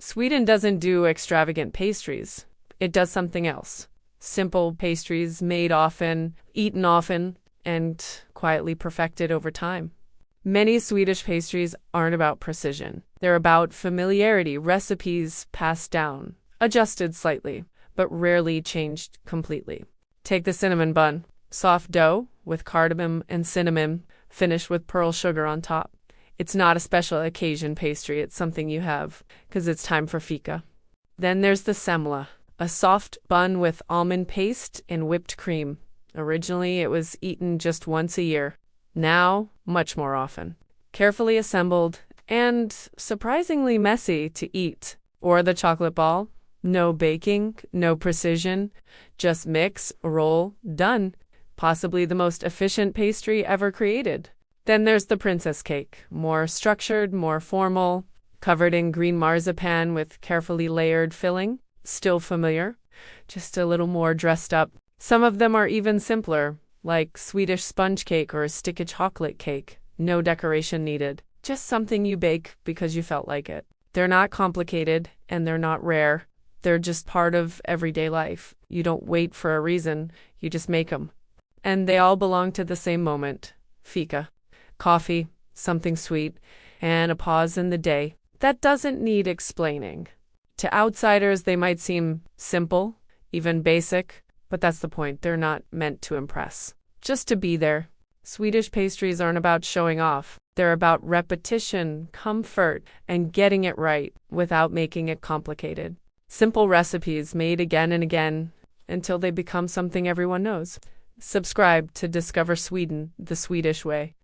Sweden doesn't do extravagant pastries. It does something else. Simple pastries made often, eaten often, and quietly perfected over time. Many Swedish pastries aren't about precision. They're about familiarity, recipes passed down, adjusted slightly, but rarely changed completely. Take the cinnamon bun. Soft dough with cardamom and cinnamon, finished with pearl sugar on top. It's not a special occasion pastry, it's something you have, because it's time for Fika. Then there's the semla, a soft bun with almond paste and whipped cream. Originally, it was eaten just once a year. Now, much more often. Carefully assembled and surprisingly messy to eat. Or the chocolate ball. No baking, no precision. Just mix, roll, done. Possibly the most efficient pastry ever created. Then there's the princess cake. More structured, more formal. Covered in green marzipan with carefully layered filling. Still familiar. Just a little more dressed up. Some of them are even simpler, like Swedish sponge cake or sticky chocolate cake. No decoration needed. Just something you bake because you felt like it. They're not complicated and they're not rare. They're just part of everyday life. You don't wait for a reason. You just make them. And they all belong to the same moment. Fika. Coffee, something sweet, and a pause in the day. That doesn't need explaining. To outsiders, they might seem simple, even basic, but that's the point. They're not meant to impress. Just to be there. Swedish pastries aren't about showing off. They're about repetition, comfort, and getting it right without making it complicated. Simple recipes made again and again until they become something everyone knows. Subscribe to discover Sweden the Swedish way.